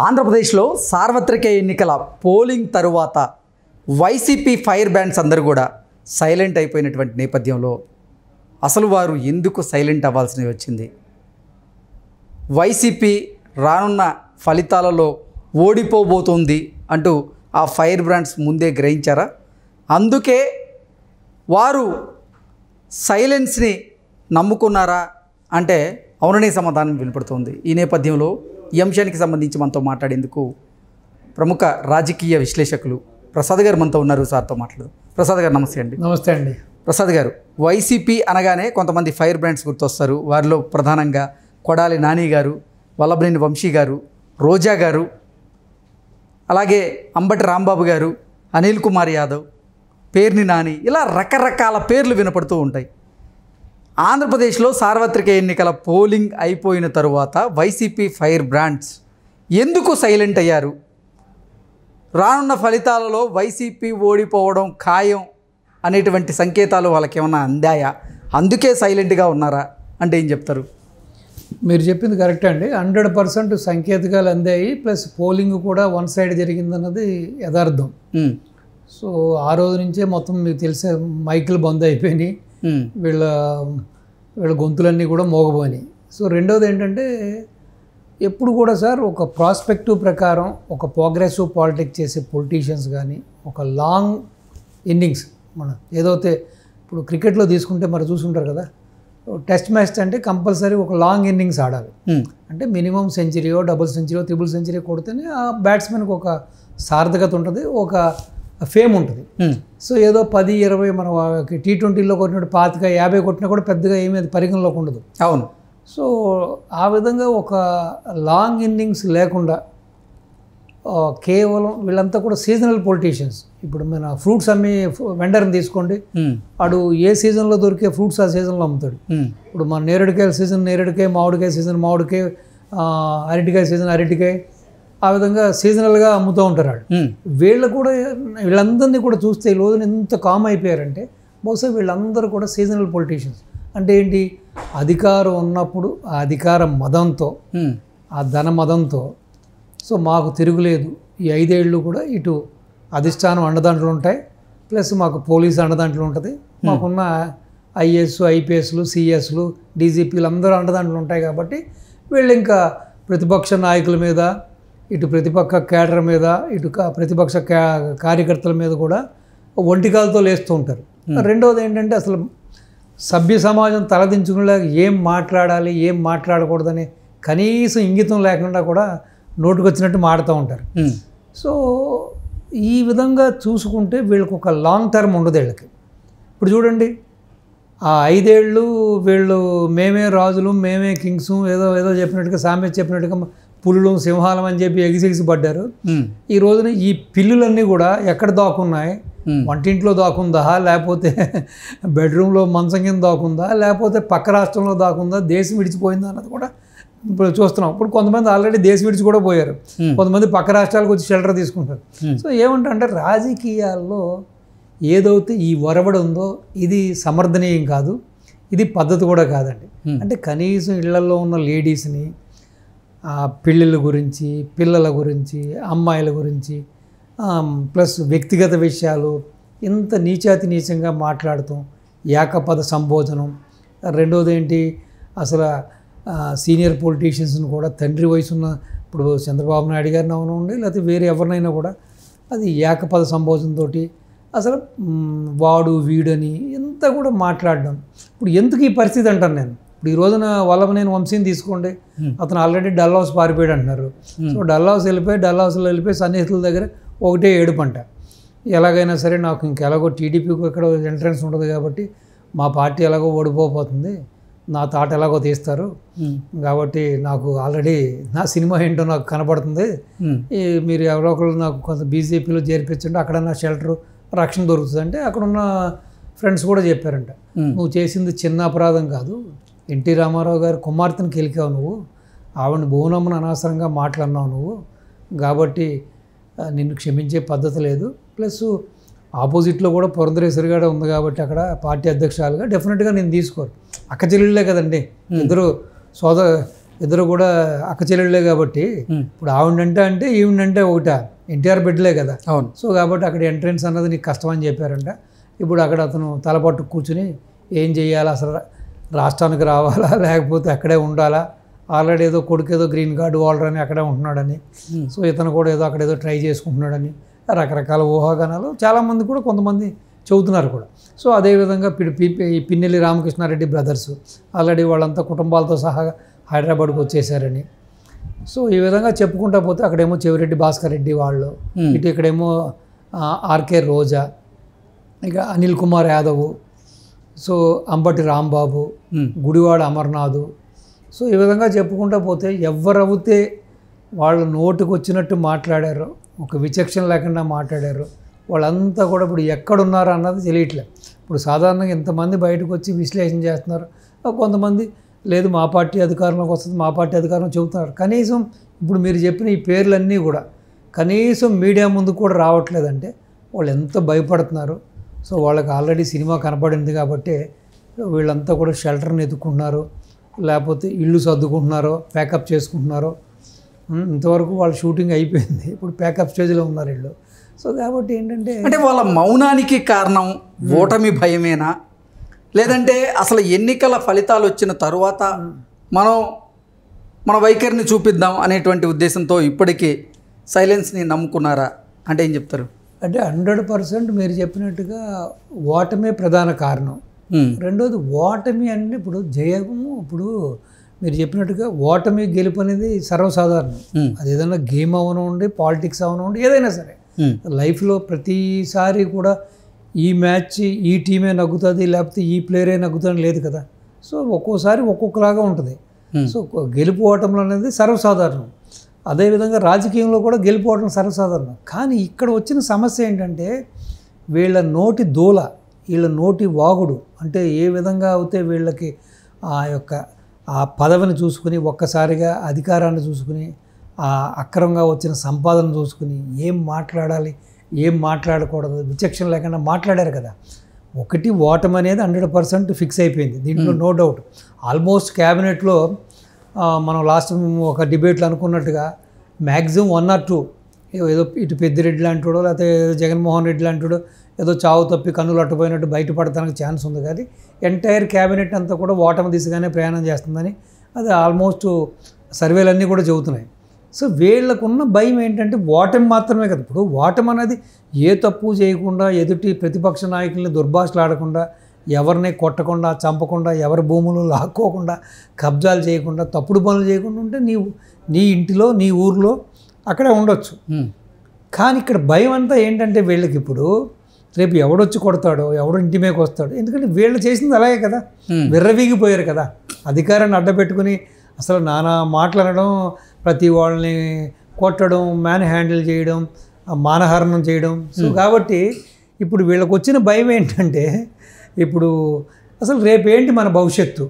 ఆంధ్రప్రదేశ్లో సార్వత్రిక ఎన్నికల పోలింగ్ తరువాత వైసీపీ ఫైర్ బ్యాండ్స్ అందరూ కూడా సైలెంట్ అయిపోయినటువంటి నేపథ్యంలో అసలు వారు ఎందుకు సైలెంట్ అవ్వాల్సి వచ్చింది? వైసీపీ రానున్న ఫలితాలలో ఓడిపోబోతుంది అంటూ ఆ ఫైర్ బ్రాండ్స్ ముందే గ్రహించారా? అందుకే వారు సైలెన్స్ని నమ్ముకున్నారా అంటే అవుననే సమాధానం వినపడుతుంది. ఈ నేపథ్యంలో ఈ అంశానికి సంబంధించి మనతో మాట్లాడేందుకు ప్రముఖ రాజకీయ విశ్లేషకులు ప్రసాద్ గారు మనతో ఉన్నారు. సార్తో మాట్లాడదు. ప్రసాద్ గారు నమస్తే అండి. నమస్తే అండి. ప్రసాద్ గారు, వైసీపీ అనగానే కొంతమంది ఫైర్ బ్రాండ్స్ గుర్తొస్తారు. వారిలో ప్రధానంగా కొడాలి నాని గారు, వల్లభనేని వంశీ గారు, రోజా గారు, అలాగే అంబటి రాంబాబు గారు, అనిల్ కుమార్ యాదవ్, పేర్ని నాని, ఇలా రకరకాల పేర్లు వినపడుతూ ఉంటాయి. ఆంధ్రప్రదేశ్లో సార్వత్రిక ఎన్నికల పోలింగ్ అయిపోయిన తరువాత వైసీపీ ఫైర్ బ్రాండ్స్ ఎందుకు సైలెంట్ అయ్యారు? రానున్న ఫలితాలలో వైసీపీ ఓడిపోవడం ఖాయం అనేటువంటి సంకేతాలు వాళ్ళకి ఏమన్నా అందాయా? అందుకే సైలెంట్గా ఉన్నారా అంటే ఏం చెప్తారు? మీరు చెప్పింది కరెక్ట్ అండి. 100% సంకేతాలు అందాయి. ప్లస్ పోలింగ్ కూడా వన్ సైడ్ జరిగిందన్నది యథార్థం. సో ఆ రోజు నుంచే మొత్తం మీకు తెలిసే మైకులు బంద్ అయిపోయినాయి. వీళ్ళ గొంతులన్నీ కూడా మోగబోయినాయి. సో రెండోది ఏంటంటే, ఎప్పుడు కూడా సార్ ఒక ప్రాస్పెక్టివ్ ప్రకారం ఒక ప్రోగ్రెసివ్ పాలిటిక్స్ చేసే పొలిటీషియన్స్ కానీ ఒక లాంగ్ ఇన్నింగ్స్, మనం ఏదైతే ఇప్పుడు క్రికెట్లో తీసుకుంటే మరి చూసుంటారు కదా, టెస్ట్ మ్యాచ్ అంటే కంపల్సరీ ఒక లాంగ్ ఇన్నింగ్స్ ఆడాలి. అంటే మినిమం సెంచరీయో, డబుల్ సెంచరీయో, ట్రిపుల్ సెంచరీ కొడితేనే ఆ బ్యాట్స్మెన్కి ఒక సార్థకత ఉంటుంది, ఒక ఫేమ్ ఉంటుంది. సో ఏదో 10-20 మన T20లో కొట్టినట్టు 25-50 కొట్టినా కూడా పెద్దగా ఏమీ అది పరిగణలోకి ఉండదు. అవును. సో ఆ విధంగా ఒక లాంగ్ ఇన్నింగ్స్ లేకుండా కేవలం వీళ్ళంతా కూడా సీజనల్ పొలిటీషియన్స్. ఇప్పుడు మన ఫ్రూట్స్ అమ్మి వెండర్ని తీసుకోండి, వాడు ఏ సీజన్లో దొరికే ఫ్రూట్స్ ఆ సీజన్లో అమ్ముతాడు. ఇప్పుడు మన నేరేడుకాయల సీజన్ నేరేడుకాయ, మామిడికాయ సీజన్ మామిడికాయ, అరటికాయ సీజన్ అరటికాయ, ఆ విధంగా సీజనల్గా అమ్ముతూ ఉంటారు వాళ్ళు. వీళ్ళు కూడా వీళ్ళందరినీ కూడా చూస్తే ఈ రోజున ఎంత కామ్ అయిపోయారంటే, బహుశా వీళ్ళందరూ కూడా సీజనల్ పొలిటీషియన్స్. అంటే ఏంటి, అధికారం ఉన్నప్పుడు ఆ అధికార మదంతో, ఆ ధన మదంతో, సో మాకు తిరుగులేదు, ఈ 5 ఏళ్ళు కూడా ఇటు అధిష్టానం అండదండలు ఉంటాయి, ప్లస్ మాకు పోలీసు అండదండలు ఉంటుంది, మాకున్న ఐఏఎస్, ఐపీఎస్లు, సిఎస్లు, డీజీపీలు అందరూ అండదండలు ఉంటాయి. కాబట్టి వీళ్ళు ఇంకా ప్రతిపక్ష నాయకుల మీద, ఇటు ప్రతిపక్ష కేడర్ మీద, ఇటు ప్రతిపక్ష కార్యకర్తల మీద కూడా ఒంటికాలతో లేస్తూ ఉంటారు. రెండవది ఏంటంటే, అసలు సభ్య సమాజం తలదించుకునేలాగా ఏం మాట్లాడాలి, ఏం మాట్లాడకూడదని కనీసం ఇంగితం లేకుండా కూడా నోటుకొచ్చినట్టు మాడుతూ ఉంటారు. సో ఈ విధంగా చూసుకుంటే వీళ్ళకి ఒక లాంగ్ టర్మ్ ఉండదు వీళ్ళకి. ఇప్పుడు చూడండి, ఆ 5 ఏళ్ళు వీళ్ళు మేమే రాజులు, మేమే కింగ్స్, ఏదో చెప్పినట్టుగా, సామెత చెప్పినట్టుగా పులులు సింహాలం అని చెప్పి ఎగిసి పడ్డారు. ఈ రోజున ఈ పిల్లులన్నీ కూడా ఎక్కడ దాక్కున్నాయి? వంటింట్లో దాకుందా, లేకపోతే బెడ్రూమ్లో మంచం కింద దాకుందా, లేకపోతే పక్క రాష్ట్రంలో దాకుందా, దేశం విడిచిపోయిందా అన్నది కూడా ఇప్పుడు చూస్తున్నాం. ఇప్పుడు కొంతమంది ఆల్రెడీ దేశం విడిచి కూడా పోయారు, కొంతమంది పక్క రాష్ట్రాలకు వచ్చి షెల్టర్ తీసుకుంటారు. సో ఏమంటే రాజకీయాల్లో ఏదైతే ఈ ఒరవడి ఉందో ఇది సమర్థనీయం కాదు, ఇది పద్ధతి కూడా కాదండి. అంటే కనీసం ఇళ్లలో ఉన్న లేడీస్ని, పెళ్ళిళ్ళ గురించి, పిల్లల గురించి, అమ్మాయిల గురించి, ప్లస్ వ్యక్తిగత విషయాలు ఇంత నీచంగా మాట్లాడటం, ఏకపద సంబోధనం. రెండోది ఏంటి, అసలు సీనియర్ పొలిటీషియన్స్ని కూడా తండ్రి వయసున్న, ఇప్పుడు చంద్రబాబు నాయుడు గారిని అవనండి, లేకపోతే వేరే ఎవరినైనా కూడా అది ఏకపద సంబోధనతో అసలు వాడు వీడని ఎంత కూడా మాట్లాడడం. ఇప్పుడు ఎందుకు ఈ పరిస్థితి అంటాను నేను. ఇప్పుడు ఈ రోజున వల్లభనేని వంశీని తీసుకోండి, అతను ఆల్రెడీ డల్ హౌస్ పారిపోయాడు అంటున్నారు. సో డల్ హౌస్లో వెళ్ళిపోయి సన్నిహితుల దగ్గర ఒకటే ఏడుపంట, ఎలాగైనా సరే నాకు ఇంకెలాగో టీడీపీకి ఎక్కడ ఎంట్రన్స్ ఉంటుంది కాబట్టి మా పార్టీ ఎలాగో ఓడిపోతుంది, నా తాట ఎలాగో తీస్తారు కాబట్టి నాకు ఆల్రెడీ నా సినిమా ఏంటో నాకు కనపడుతుంది, మీరు ఎవరో ఒకరు నాకు కొంత బీజేపీలో చేర్పించండి, అక్కడ నా షెల్టర్ రక్షణ దొరుకుతుంది అంటే అక్కడున్న ఫ్రెండ్స్ కూడా చెప్పారంట, నువ్వు చేసింది చిన్న అపరాధం కాదు, ఎన్టీ రామారావు గారి కుమార్తెను కెలికావు నువ్వు, ఆవిడని భువనమ్మను అనవసరంగా మాట్లాడినావు నువ్వు, కాబట్టి నిన్ను క్షమించే పద్ధతి లేదు. ప్లస్ ఆపోజిట్లో కూడా పురంధరేశ్వరి గారు ఉంది కాబట్టి అక్కడ పార్టీ అధ్యక్షురాలుగా డెఫినెట్గా నేను తీసుకోరు. అక్క చెల్లెళ్ళే కదండి, ఇద్దరు ఇద్దరు కూడా అక్క చెల్లెళ్ళే కాబట్టి ఇప్పుడు ఆవిడంటే అంటే ఈవిడంటే ఒకట ఎన్టీఆర్ బిడ్డలే కదా. అవును. సో కాబట్టి అక్కడ ఎంట్రెన్స్ అన్నది నీకు కష్టం అని చెప్పారంట. ఇప్పుడు అక్కడ అతను తలపట్టు కూర్చుని ఏం చేయాలా, అసలు రాష్ట్రానికి రావాలా లేకపోతే అక్కడే ఉండాలా, ఆల్రెడీ ఏదో కొడుకు ఏదో గ్రీన్ కార్డు హోల్డర్ అని అక్కడే ఉంటున్నాడని, సో ఇతను కూడా ఏదో అక్కడ ఏదో ట్రై చేసుకుంటున్నాడని రకరకాల ఊహాగానాలు చాలామంది కూడా కొంతమంది చెబుతున్నారు కూడా. సో అదేవిధంగా ఈ పిన్నెల్లి రామకృష్ణారెడ్డి బ్రదర్స్ ఆల్రెడీ వాళ్ళంతా కుటుంబాలతో సహా హైదరాబాద్కి వచ్చేసారని. సో ఈ విధంగా చెప్పుకుంటా పోతే అక్కడేమో చెవిరెడ్డి భాస్కర్ రెడ్డి వాళ్ళు, ఇటు ఇక్కడేమో ఆర్కే రోజా, ఇక అనిల్ కుమార్ యాదవ్, సో అంబటి రాంబాబు, గుడివాడ అమర్నాథ్. సో ఈ విధంగా చెప్పుకుంటా పోతే ఎవరైతే వాళ్ళు నోటికి వచ్చినట్టు మాట్లాడారో, ఒక విచక్షణ లేకుండా మాట్లాడారు, వాళ్ళంతా కూడా ఇప్పుడు ఎక్కడున్నారో అన్నది తెలియట్లేదు. ఇప్పుడు సాధారణంగా ఇంతమంది బయటకు వచ్చి విశ్లేషణ చేస్తున్నారు, కొంతమంది లేదు మా పార్టీ అధికారంలోకి వస్తుంది, మా పార్టీ అధికారంలో చెబుతున్నారు. కనీసం ఇప్పుడు మీరు చెప్పిన ఈ పేర్లన్నీ కూడా కనీసం మీడియా ముందు కూడా రావట్లేదంటే వాళ్ళు ఎంత భయపడుతున్నారు. సో వాళ్ళకి ఆల్రెడీ సినిమా కనపడింది కాబట్టి వీళ్ళంతా కూడా షెల్టర్ని ఎత్తుకుంటున్నారు, లేకపోతే ఇల్లు సర్దుకుంటున్నారో ప్యాకప్ చేసుకుంటున్నారో. ఇంతవరకు వాళ్ళ షూటింగ్ అయిపోయింది, ఇప్పుడు ప్యాకప్ స్టేజ్లో ఉన్నారు వీళ్ళు. సో కాబట్టి ఏంటంటే అంటే వాళ్ళ మౌనానికి కారణం ఓటమి భయమేనా, లేదంటే అసలు ఎన్నికల ఫలితాలు వచ్చిన తరువాత మన వైఖరిని చూపిద్దాం అనేటువంటి ఉద్దేశంతో ఇప్పటికీ సైలెన్స్ని నమ్ముకున్నారా అంటే ఏం చెప్తారు? అంటే 100% మీరు చెప్పినట్టుగా ఓటమే ప్రధాన కారణం. రెండోది ఓటమి అంటే ఇప్పుడు జయము, ఇప్పుడు మీరు చెప్పినట్టుగా ఓటమి గెలుపు అనేది సర్వసాధారణం. అది ఏదైనా గేమ్ అవనండి, పాలిటిక్స్ అవనండి, ఏదైనా సరే లైఫ్లో ప్రతిసారి కూడా ఈ మ్యాచ్ ఈ టీమే నగ్గుతుంది లేకపోతే ఈ ప్లేయరే నగ్గుతుంది లేదు కదా. సో ఒక్కోసారి ఒక్కొక్కలాగా ఉంటుంది. సో గెలుపు ఓటములు అనేది సర్వసాధారణం. అదేవిధంగా రాజకీయంలో కూడా గెలుపు ఓటం సర్వసాధారణం. కానీ ఇక్కడ వచ్చిన సమస్య ఏంటంటే వీళ్ళ నోటి దూల, వీళ్ళ నోటి వాగుడు, అంటే ఏ విధంగా అయితే వీళ్ళకి ఆ పదవిని చూసుకుని ఒక్కసారిగా అధికారాన్ని చూసుకుని ఆ అక్రమంగా వచ్చిన సంపాదన చూసుకుని ఏం మాట్లాడాలి ఏం మాట్లాడకూడదు విచక్షణ లేకుండా మాట్లాడారు కదా. ఒకటి ఓటమి అనేది 100% ఫిక్స్ అయిపోయింది, దీంట్లో నో డౌట్. ఆల్మోస్ట్ క్యాబినెట్లో మనం లాస్ట్ ఒక డిబేట్లో అనుకున్నట్టుగా మ్యాక్సిమం 1 or 2 ఏదో ఇటు పెద్దిరెడ్డి లాంటివాడో లేకపోతే జగన్మోహన్ రెడ్డి లాంటివాడో ఏదో చావు తప్పి కన్నులు అట్టుపోయినట్టు బయటపడటానికి ఛాన్స్ ఉంది. కానీ ఎంటైర్ క్యాబినెట్ అంతా కూడా ఓటమి దిశగానే ప్రయాణం చేస్తుందని అది ఆల్మోస్ట్ సర్వేలన్నీ కూడా చెబుతున్నాయి. సో వీళ్ళకున్న భయం ఏంటంటే ఓటమి మాత్రమే కదా. ఇప్పుడు ఓటమి అనేది ఏ తప్పు చేయకుండా ఎదుటి ప్రతిపక్ష నాయకుల్ని దుర్భాషలాడకుండా, ఎవరిని కొట్టకుండా, చంపకుండా, ఎవరి భూములు లాక్కోకుండా, కబ్జాలు చేయకుండా, తప్పుడు పనులు చేయకుండా ఉంటే నీ ఇంటిలో నీ ఊర్లో అక్కడే ఉండొచ్చు. కానీ ఇక్కడ భయం అంతా ఏంటంటే వీళ్ళకి ఇప్పుడు రేపు ఎవడొచ్చి కొడతాడో, ఎవడు ఇంటి మీదకి వస్తాడో. ఎందుకంటే వీళ్ళు చేసింది అలాగే కదా, విర్రవీగిపోయారు కదా. అధికారాన్ని అడ్డపెట్టుకుని అసలు నానా మాట్లాడడం, ప్రతి వాళ్ళని కొట్టడం, మ్యాన్ హ్యాండిల్ చేయడం, మానహరణం చేయడం. సో కాబట్టి ఇప్పుడు వీళ్ళకి వచ్చిన భయం ఏంటంటే ఇప్పుడు అసలు రేపేంటి మన భవిష్యత్తు.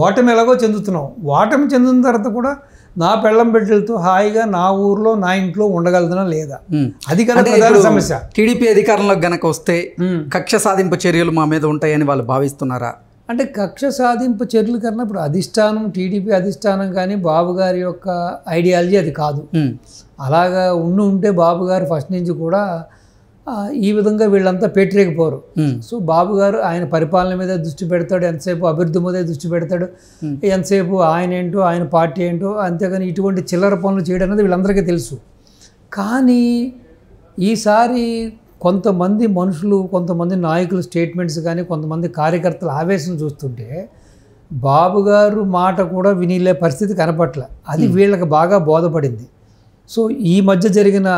ఓటమి ఎలాగో చెందుతున్నాం, ఓటమి చెందిన తర్వాత కూడా నా పెళ్ళం బిడ్డలతో హాయిగా నా ఊర్లో నా ఇంట్లో ఉండగలుగుతున్నా లేదా, అది కదా ప్రధాన సమస్య. టీడీపీ అధికారంలోకి గనక వస్తే కక్ష సాధింపు చర్యలు మా మీద ఉంటాయని వాళ్ళు భావిస్తున్నారా? అంటే కక్ష సాధింపు చర్యలు కన్నా ఇప్పుడు అధిష్టానం, టీడీపీ అధిష్టానం కానీ బాబు గారి యొక్క ఐడియాలజీ అది కాదు. అలాగా ఉంటే బాబు గారు ఫస్ట్ నుంచి కూడా ఈ విధంగా వీళ్ళంతా పెట్టలేకపోరు. సో బాబు గారు ఆయన పరిపాలన మీద దృష్టి పెడతాడు, ఎంతసేపు అభివృద్ధి మీద దృష్టి పెడతాడు, ఎంతసేపు ఆయన ఏంటో ఆయన పార్టీ ఏంటో. అంతేగాని ఇటువంటి చిల్లర పనులు చేయడం అనేది వీళ్ళందరికీ తెలుసు. కానీ ఈసారి కొంతమంది మనుషులు, కొంతమంది నాయకులు స్టేట్మెంట్స్ కానీ, కొంతమంది కార్యకర్తల ఆవేశం చూస్తుంటే బాబు గారు మాట కూడా వినిలే పరిస్థితి కనపట్ల. అది వీళ్ళకి బాగా బోధపడింది. సో ఈ మధ్య జరిగిన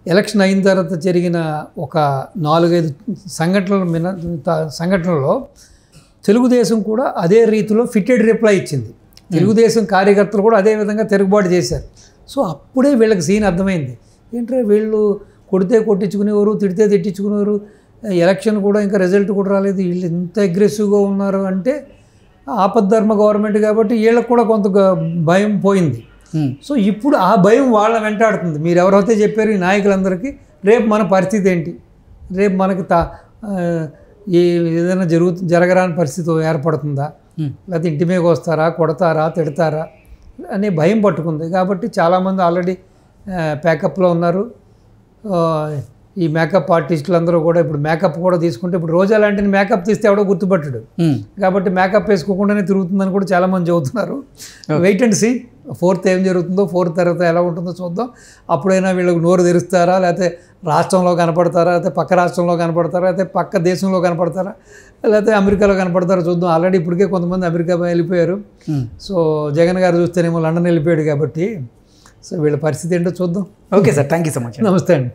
ఎలక్షన్ అయిన తర్వాత జరిగిన ఒక 4-5 సంఘటనలలో తెలుగుదేశం కూడా అదే రీతిలో ఫిట్టెడ్ రిప్లై ఇచ్చింది. తెలుగుదేశం కార్యకర్తలు కూడా అదే విధంగా తిరుగుబాటు చేశారు. సో అప్పుడే వీళ్ళకి సీన్ అర్థమైంది. ఏంటంటే వీళ్ళు కొడితే కొట్టించుకునేవారు, తిడితే తిట్టించుకునేవారు, ఎలక్షన్ కూడా ఇంకా రిజల్ట్ కూడా రాలేదు, వీళ్ళు ఇంత అగ్రెసివ్గా ఉన్నారు అంటే ఆపద్ధర్మ గవర్నమెంట్ కాబట్టి వీళ్ళకి కూడా కొంత భయం పోయింది. సో ఇప్పుడు ఆ భయం వాళ్ళ వెంటాడుతుంది. మీరు ఎవరైతే చెప్పారు ఈ నాయకులందరికీ, రేపు మన పరిస్థితి ఏంటి, రేపు మనకి ఏదైనా జరగరాని పరిస్థితి ఏర్పడుతుందా, లేకపోతే ఇంటి మీదకి వస్తారా, కొడతారా, తిడతారా, అనే భయం పట్టుకుంది. కాబట్టి చాలామంది ఆల్రెడీ ప్యాకప్లో ఉన్నారు. ఈ మేకప్ ఆర్టిస్టులు అందరూ కూడా ఇప్పుడు మేకప్ కూడా తీసుకుంటే, ఇప్పుడు రోజా లాంటిని మేకప్ తీస్తే ఎవడో గుర్తుపట్టడు. కాబట్టి మేకప్ వేసుకోకుండానే తిరుగుతుందని కూడా చాలామంది చెబుతున్నారు. వెయిట్ అండ్ సీ 4th ఏం జరుగుతుందో, 4th తర్వాత ఎలా ఉంటుందో చూద్దాం. అప్పుడైనా వీళ్ళకి నోరు తెరుస్తారా, లేకపోతే రాష్ట్రంలో కనపడతారా, లేకపోతే పక్క రాష్ట్రంలో కనపడతారా, లేకపోతే పక్క దేశంలో కనపడతారా, లేకపోతే అమెరికాలో కనపడతారా చూద్దాం. ఆల్రెడీ ఇప్పటికే కొంతమంది అమెరికా వెళ్ళిపోయారు. సో జగన్ గారు చూస్తేనేమో లండన్ వెళ్ళిపోయాడు. కాబట్టి సో వీళ్ళ పరిస్థితి ఏంటో చూద్దాం. Okay sir, thank you so much. నమస్తే అండి.